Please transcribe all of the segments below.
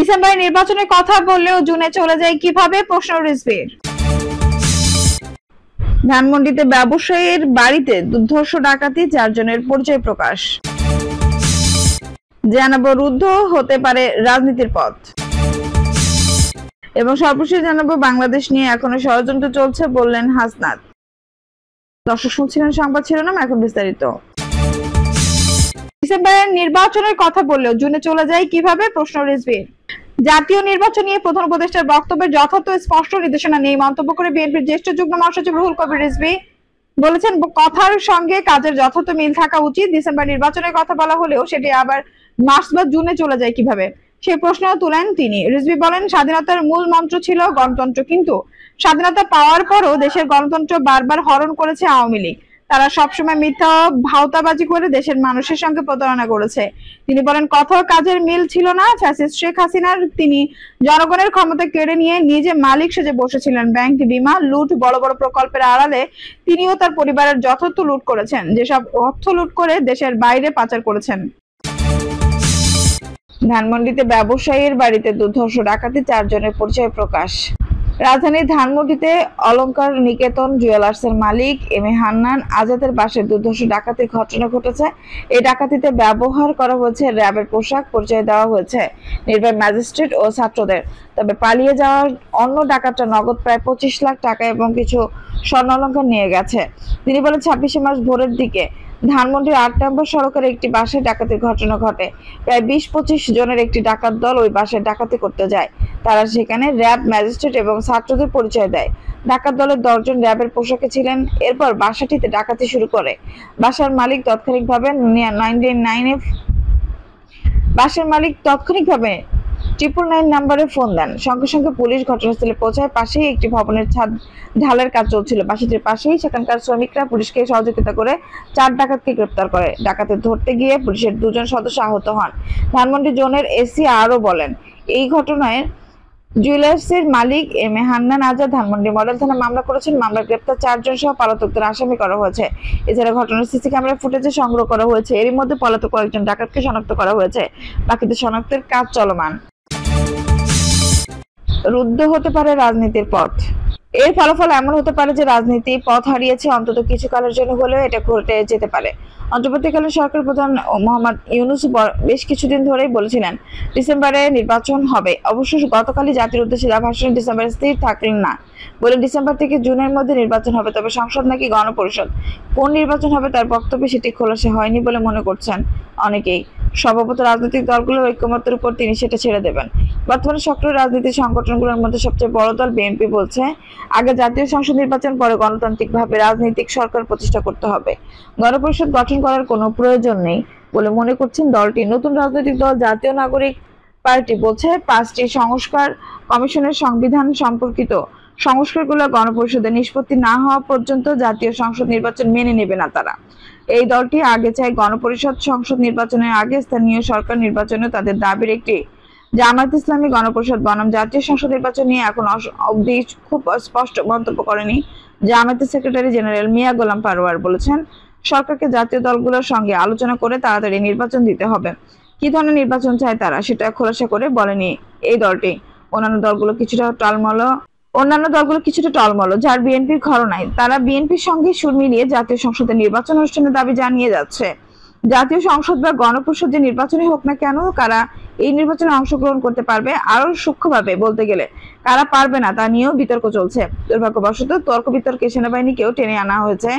ডিসেম্বরে নির্বাচনের কথা বললেও জুনে চলে যায় কিভাবে, প্রশ্ন রিজভীর। ধানমন্ডিতে ব্যবসায়ীর বাড়িতে দুর্ধর্ষ ডাকাতি, 4 জনের পরিচয় প্রকাশ। জানাবো রুদ্ধ হতে পারে রাজনীতির পথ। এবং সর্বশেষ জানাবো বাংলাদেশ নিয়ে এখনো ষড়যন্ত্র চলছে বললেন হাসনাত। দর্শক শুনছিলেন সংবাদ শিরোনাম, এখন বিস্তারিত। ডিসেম্বরের নির্বাচনের কথা বললেও জুনে চলে যায় কিভাবে, প্রশ্ন রিজভীর। জাতীয় নির্বাচন নিয়ে প্রধান উপদেষ্টার বক্তব্যের যথার্থ স্পষ্ট নির্দেশনা নেই মন্তব্য করে বিএনপির জ্যেষ্ঠ যুগ্ম মহাসচিব রুহুল কবির রিজভী বলেছেন, কথার সঙ্গে কাজের যথার্থ মিল থাকা উচিত। ডিসেম্বর নির্বাচনের কথা বলা হলেও সেটি আবার মার্চ বা জুনে চলে যায় কিভাবে, সেই প্রশ্ন তুলেন তিনি। রিজভী বলেন, স্বাধীনতার মূল মন্ত্র ছিল গণতন্ত্র, কিন্তু স্বাধীনতা পাওয়ার পরও দেশের গণতন্ত্র বারবার হরণ করেছে আওয়ামী লীগ। তারা সবসময় মিথ্যা ভাওতাবাজি করে দেশের মানুষের সঙ্গে প্রতারণা করেছে। তিনি বলেন, কথা কাজের মিল ছিল না। ফ্যাসিস্ট শেখ হাসিনার তিনি জনগণের ক্ষমতা কেড়ে নিয়ে নিজে মালিক সেজে বসেছিলেন। ব্যাংক, বিমা লুট, বড় বড় প্রকল্পের আড়ালে তিনিও তার পরিবারের যথার্থ লুট করেছেন, যেসব অর্থ লুট করে দেশের বাইরে পাচার করেছেন। ধানমন্ডিতে ব্যবসায়ীর বাড়িতে দুর্ধর্ষ ডাকাতি, 4 জনের পরিচয় প্রকাশ। রাজধানীর ধানমন্ডিতে অলংকার নিকেতন জুয়েলার্সের মালিক এম এ হান্নান আজাদের বাসায় দুর্ধর্ষ ডাকাতির ঘটনা ঘটেছে। এই ডাকাতিতে ব্যবহার করা হয়েছে র্যাবের পোশাক, পরিচয় দেওয়া হয়েছে নির্বাহী ম্যাজিস্ট্রেট ও ছাত্রদের। তবে পালিয়ে যাওয়ার অন্য ডাকাতরা নগদ প্রায় 25 লাখ টাকা এবং কিছু স্বর্ণ অলংকার নিয়ে গেছে। তিনি বলেন, 26শে মার্চ ভোরের দিকে ধানমন্ডির 8 নম্বর সড়কের একটি বাসায় ডাকাতির ঘটনা ঘটে। প্রায় 20-25 জনের একটি ডাকাত দল ওই বাসায় ডাকাতি করতে যায়। তারা সেখানে র্যাব, ম্যাজিস্ট্রেট এবং ছাত্রদের পরিচয় দেয়। ডাকাত দলের 10 জন র্যাবের পোশাকে ছিলেন। এরপর বাসাটিতে ডাকাতি শুরু করে। বাসার মালিক তাৎক্ষণিকভাবে 999 নাম্বারে ফোন দেন। সঙ্গে সঙ্গে পুলিশ ঘটনাস্থলে পৌঁছায়। পাশেই একটি ভবনের ছাদ ঢালের কাজ চলছিল। বাসাটির পাশেই সেখানকার শ্রমিকরা পুলিশকে সহযোগিতা করে 4 ডাকাতকে গ্রেপ্তার করে। ডাকাতে ধরতে গিয়ে পুলিশের 2 জন সদস্য আহত হন। ধানমন্ডি জোনের এসি আরও বলেন, এই ঘটনায় জুয়েলার্সের মালিক M A Hannan Azad Dhanmondi model থানা মামলা করেছেন। মামলার গ্রেপ্তার 4 জন সহ পলাতকদের আসামি করা হয়েছে। এছাড়া ঘটনার সিসি ক্যামেরা ফুটেজে সংগ্রহ করা হয়েছে। এরই মধ্যে পলাতক কয়েকজন ডাকাতকে শনাক্ত করা হয়েছে। বাকিদের শনাক্তের কাজ চলমান। রুদ্ধ হতে পারে রাজনীতির পথ। এর ফলাফল এমন হতে পারে যে রাজনীতি পথ হারিয়েছে, অন্তত কিছু কালের জন্য হলেও এটা ঘটে যেতে পারে। অন্তর্বর্তীকালীন সরকার প্রধান মোহাম্মদ ইউনূস বেশ কিছুদিন ধরেই বলেছিলেন ডিসেম্বরে নির্বাচন হবে। অবশ্য গতকালই জাতির উদ্দেশ্যে দেওয়া ভাষণে ডিসেম্বরে স্থির থাকলেন না, বলে ডিসেম্বর থেকে জুনের মধ্যে নির্বাচন হবে। তবে সংসদ নাকি গণপরিষদ, কোন নির্বাচন হবে তার বক্তব্যে সেটি খোলাসা হয়নি বলে মনে করছেন অনেকেই। সম্ভবত রাজনৈতিক দলগুলোর ঐক্যমত্যের উপর তিনি সেটা ছেড়ে দেবেন। বর্তমানে সক্রিয় রাজনীতির সংগঠনগুলোর মধ্যে সবচেয়ে বড় দল বিএনপি বলছে, আগে জাতীয় সংসদ নির্বাচন, পরে গণতান্ত্রিকভাবে রাজনৈতিক সরকার প্রতিষ্ঠা করতে হবে। গণপরিষদ গঠন করার কোনো প্রয়োজন নেই বলে মনে করছেন দলটি। নতুন রাজনৈতিক দল জাতীয় নাগরিক পার্টি বলছে, 5টি সংস্কার কমিশনের সংবিধান সম্পর্কিত সংস্কারগুলো গণপরিষদের নিষ্পত্তি না হওয়া পর্যন্ত জাতীয় সংসদ নির্বাচন মেনে নেবে না তারা। এই দলটি আগে চায় গণপরিষদ সংসদ নির্বাচনের আগে স্থানীয় সরকার নির্বাচনে তাদের দাবির একটি। জামায়াত ইসলামী গণপরিষদ বনাম জাতীয় সংসদ নির্বাচন নিয়ে এখন অবধি খুব স্পষ্ট মন্তব্য করেনি। জামায়াতের সেক্রেটারি জেনারেল মিয়া গোলাম পারোয়ার বলেছেন, সরকারকে জাতীয় দলগুলোর সঙ্গে আলোচনা করে তাড়াতাড়ি নির্বাচন দিতে হবে। কি ধরনের নির্বাচন চায় তারা সেটা খোলাসা করে বলেনি এই দলটি। অন্যান্য দলগুলো কিছুটা টলমল, যার বিএনপির ঘরনায় তারা বিএনপির সঙ্গে সুর মিলিয়ে জাতীয় সংসদের নির্বাচন অনুষ্ঠানের দাবি জানিয়ে যাচ্ছে। জাতীয় সংসদ বা গণপরিষদ যে নির্বাচনই হোক না কেন, কারা এই নির্বাচনে অংশগ্রহণ করতে পারবে, আরো সূক্ষ্মভাবে বলতে গেলে কারা পারবে না তা নিয়েও বিতর্ক চলছে। দুর্ভাগ্যবশত তর্ক বিতর্কে সেনাবাহিনীকেও টেনে আনা হয়েছে।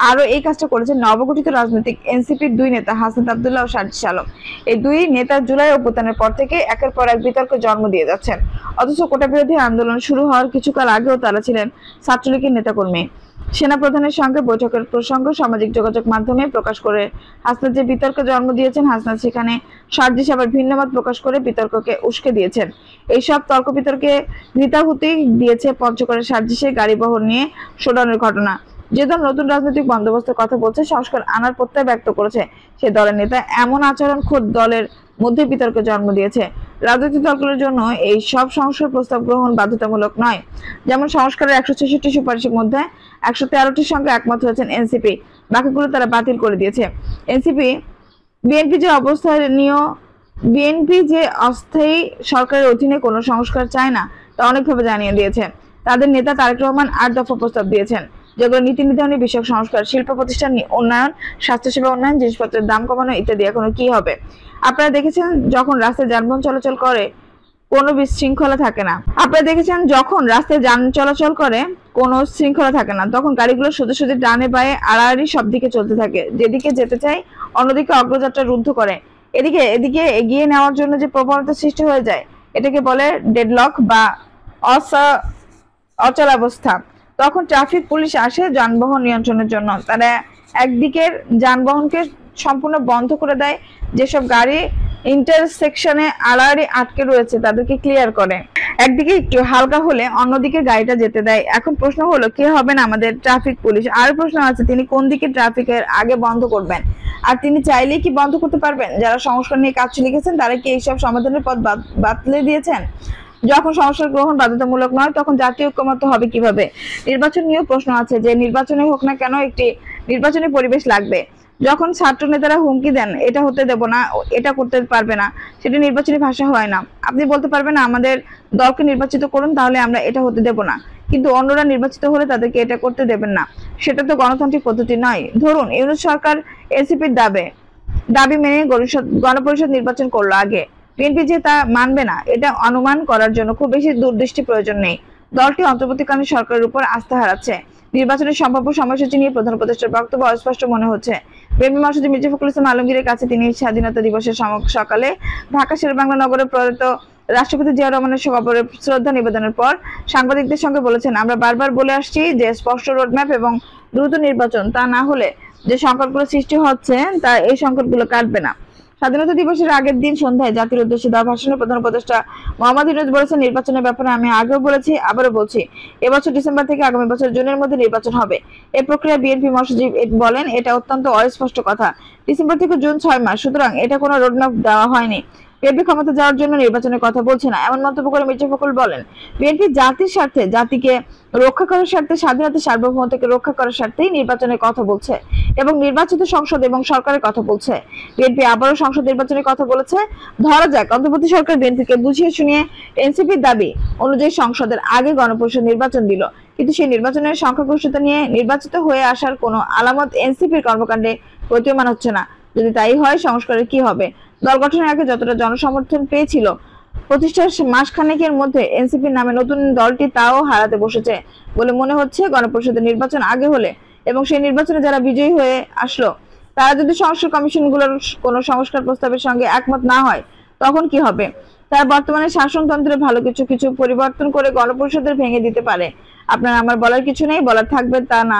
আরো এই কাজটা করেছেন নবগঠিত রাজনৈতিক এনসিপির 2 নেতা হাসনাত আব্দুল্লাহ ও সার্জিস আলম। এই 2 নেতা জুলাই অভ্যুত্থানের পর থেকে একের পর এক বিতর্ক জন্ম দিয়ে যাচ্ছেন। অথচ কোটা বিরোধী আন্দোলন শুরু হওয়ার কিছুকাল আগেও তারা ছিলেন ছাত্রলীগের নেতাকর্মী। সেনাপ্রধানের সঙ্গে বৈঠকের প্রসঙ্গ সামাজিক যোগাযোগ মাধ্যমে প্রকাশ করে হাসনাত যে বিতর্কে জন্ম দিয়েছেন, হাসনাত সেখানে সার্জিস আবার ভিন্নমত প্রকাশ করে বিতর্ককে উস্কে দিয়েছেন। এইসব তর্ক বিতর্কে ঘৃতাহুতি দিয়েছে পঞ্চগড়ের সার্জিসের গাড়ি বহর নিয়ে শোডাউনের ঘটনা। যে দল নতুন রাজনৈতিক বন্দোবস্তের কথা বলছে, সংস্কার আনার প্রত্যয় ব্যক্ত করেছে, সে দলের নেতা এমন আচরণ খোদ দলের মধ্যে বিতর্কে জন্ম দিয়েছে। রাজনৈতিক দলগুলোর জন্য এই সব সংস্কার প্রস্তাব গ্রহণ বাধ্যতামূলক নয়। যেমন সংস্কারের 166টি সুপারিশের মধ্যে 113টির সঙ্গে একমত হয়েছেন এনসিপি, বাকিগুলো তারা বাতিল করে দিয়েছে। এনসিপি বিএনপি যে অবস্থানীয় বিএনপি যে অস্থায়ী সরকারের অধীনে কোনো সংস্কার চায় না তা অনেকভাবে জানিয়ে দিয়েছে। তাদের নেতা তারেক রহমান 8 দফা প্রস্তাব দিয়েছেন, যেগুলো নীতি নির্ধারণী বিষয়ক সংস্কার, শিল্প প্রতিষ্ঠান উন্নয়ন, স্বাস্থ্যসেবা উন্নয়ন, জিনিসপত্রের দাম কমানো ইত্যাদি। এখনো কি হবে? আপনারা দেখেছেন যখন রাস্তায় যানবাহন চলাচল করে কোনো বিশৃঙ্খলা থাকে না। আপনারা দেখেছেন যখন রাস্তায় যান চলাচল করে কোনো শৃঙ্খলা থাকে না, তখন গাড়িগুলো সোজা সোজা ডানে বায়ে আড়াআড়ি সব দিকে চলতে থাকে। যেদিকে যেতে চায় অন্যদিকে অগ্রযাত্রা রুদ্ধ করে। এদিকে এগিয়ে নেওয়ার জন্য যে প্রবণতা সৃষ্টি হয়ে যায়, এটাকে বলে ডেডলক বা অচলাবস্থা। তখন ট্রাফিক পুলিশ আসে যানবাহন নিয়ন্ত্রণের জন্য। তারা একদিকের যানবাহনকে সম্পূর্ণ বন্ধ করে দেয়, যেসব গাড়ি ইন্টারসেকশনে আড়াআড়ি আটকে রয়েছে তাদেরকে ক্লিয়ার করে। একদিকে একটু হালকা হলে অন্যদিকে গাড়িটা যেতে দেয়। এখন প্রশ্ন হলো কে হবেন আমাদের ট্রাফিক পুলিশ? আর প্রশ্ন আছে তিনি কোন দিকে ট্রাফিকের আগে বন্ধ করবেন, আর তিনি চাইলেই কি বন্ধ করতে পারবেন? যারা সংস্কার নিয়ে কাজ লিখেছেন তারা কি এইসব সমাধানের পথ বাতলে দিয়েছেন? যখন সংস্কার গ্রহণ বাধ্যতামূলক নয় তখন জাতীয় ঐক্যমত্য হবে কিভাবে? নির্বাচন নিয়েও প্রশ্ন আছে যে নির্বাচনে হোক না কেন একটি নির্বাচনী পরিবেশ লাগবে। যখন ছাত্র নেতারা হুমকি দেন এটা হতে দেব না, এটা করতে পারবে না, সেটা নির্বাচনী ভাষা হয় না। আপনি বলতে পারবেন না আমাদের দলকে নির্বাচিত করুন তাহলে আমরা এটা হতে দেব না, কিন্তু অন্যরা নির্বাচিত হলে তাদেরকে এটা করতে দেবেন না। সেটা তো গণতান্ত্রিক পদ্ধতি নয়। ধরুন ইউনূস সরকার এনসিপির দাবি মেনে গণপরিষদ নির্বাচন করলো আগে, বিএনপি যে তা মানবে না এটা অনুমান করার জন্য খুব বেশি দূরদৃষ্টি প্রয়োজন নেই। দলটি অন্তর্বর্তীকালীন সরকারের উপর আস্থা হারাচ্ছে। নির্বাচনের সম্ভাব্য সময়সূচি নিয়ে প্রধান উপদেষ্টার বক্তব্য অস্পষ্ট মনে হচ্ছে। বিএনপি মহাসচিব মির্জা ফখরুল ইসলাম আলমগীরের কাছে তিনি স্বাধীনতা দিবসের সকালে ঢাকা শেরেবাংলা নগরে প্রয়াত রাষ্ট্রপতি জিয়া রহমানের কবরে শ্রদ্ধা নিবেদনের পর সাংবাদিকদের সঙ্গে বলেছেন, আমরা বারবার বলে আসছি যে স্পষ্ট রোডম্যাপ এবং দ্রুত নির্বাচন তা না হলে যে সংকটগুলো সৃষ্টি হচ্ছে তা এই সংকটগুলো কাটবে না। স্বাধীনতা দিবসের আগের দিন সন্ধ্যায় জাতির উদ্দেশ্যে দেওয়া ভাষণে প্রধান উপদেষ্টা মোহাম্মদ ইউনূস বলেছেন, নির্বাচনের ব্যাপারে আমি আগেও বলেছি আবারও বলছি, এবছর ডিসেম্বর থেকে আগামী বছর জুনের মধ্যে নির্বাচন হবে। এই প্রক্রিয়া বিএনপি মহাসচিব বলেন এটা অত্যন্ত অস্পষ্ট কথা। ডিসেম্বর থেকে জুন 6 মাস, সুতরাং এটা কোনো রোডম্যাপ দেওয়া হয়নি। বিএনপি ক্ষমতা যাওয়ার জন্য নির্বাচনের কথা বলছে না এমন মন্তব্য করে মির্জা ফখরুল বলেন, বিএনপি জাতির স্বার্থে, জাতিকে রক্ষা করার স্বার্থে, স্বাধীনতা সার্বভৌমত্বকে রক্ষা করার স্বার্থেই নির্বাচনের কথা বলছে এবং নির্বাচিত সংসদ এবং সরকারের কথা বলছে। বিএনপি আবারও সংসদ নির্বাচনের কথা বলেছে। ধরা যাক অন্তর্বর্তী সরকার বিএনপিকে বুঝিয়ে শুনিয়ে এনসিপির দাবি অনুযায়ী সংসদের আগে গণপরিষদ নির্বাচন দিল, কিন্তু সেই নির্বাচনের সংখ্যাগরিষ্ঠতা নিয়ে নির্বাচিত হয়ে আসার কোনো আলামত এনসিপির কর্মকাণ্ডে প্রতীয়মান হচ্ছে না। যদি তাই হয় সংস্কারের কি হবে? দল গঠনের আগে যতটা জনসমর্থন পেয়েছিল প্রতিষ্ঠার মাসখানেকের মধ্যে এনসিপির নামে নতুন দলটি তাও হারাতে বসেছে বলে মনে হচ্ছে। গণপরিষদের নির্বাচন আগে হলে এবং সেই নির্বাচনে যারা বিজয়ী হয়ে আসলো তারা যদি সংস্কার কমিশনগুলোর কোনো সংস্কার প্রস্তাবের সঙ্গে একমত না হয় তখন কি হবে? তারা বর্তমানে শাসনতন্ত্রে ভালো কিছু পরিবর্তন করে গণপরিষদের ভেঙে দিতে পারে। আপনার আমার বলার কিছু নেই, বলার থাকবে তা না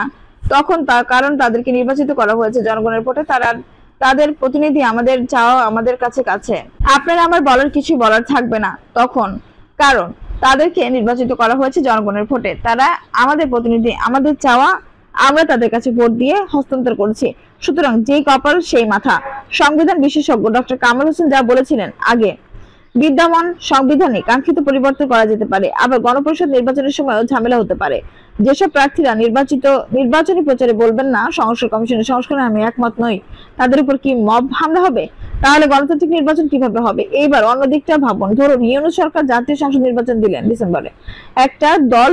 তখন কারণ তাদেরকে নির্বাচিত করা হয়েছে জনগণের ভোটে, তাদের প্রতিনিধি আমাদের চাওয়া আমাদের কাছে। আপনার আমার বলার কিছু বলার থাকবে না তখন, কারণ তাদেরকে নির্বাচিত করা হয়েছে জনগণের ভোটে, তারা আমাদের প্রতিনিধি, আমাদের চাওয়া আমরা তাদের কাছে ভোট দিয়ে হস্তান্তর করেছি। সুতরাং যেই কপাল সেই মাথা। সংবিধান বিশেষজ্ঞ ডক্টর কামাল হোসেন যা বলেছিলেন, আগে বিদ্যমান সংবিধানে কাঙ্ক্ষিত পরিবর্তন করা যেতে পারে, আবার গণপরিষদ নির্বাচনের সময়ও ঝামেলা হতে পারে। যেসব প্রার্থীরা নির্বাচনী প্রচারে বলবেন না সংস্কার কমিশনের সংস্কারে আমি একমত নই, তাদের উপর কি মব হামলা হবে? তাহলে গণতান্ত্রিক নির্বাচন কিভাবে হবে? এইবার অন্য দিকটা ভাবুন। ধরুন ইউনূস সরকার জাতীয় সংসদ নির্বাচন দিলেন ডিসেম্বরে, একটা দল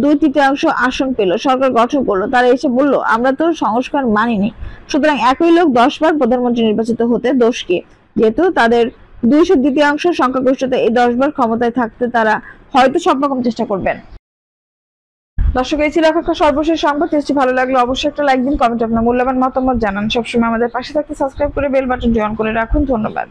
2/3 আসন পেল, সরকার গঠন করলো, তারা এসে বললো আমরা তো সংস্কার মানিনি। সুতরাং একই লোক 10 বার প্রধানমন্ত্রী নির্বাচিত হতে দোষ কি? যেহেতু তাদের 2/3 সংখ্যাগরিষ্ঠতা, এই 10 বার ক্ষমতায় থাকতে তারা হয়তো সব রকম চেষ্টা করবেন। দর্শক, এই ছিল এখনকার সর্বশেষ সংবাদ। টেস্টি ভালো লাগলে অবশ্যই একটা লাইক দিন, কমেন্টে আপনার মূল্যবান মতামত জানান। সবসময় আমাদের পাশে থাকতে সাবস্ক্রাইব করে বেল বাটনটি অন করে রাখুন। ধন্যবাদ।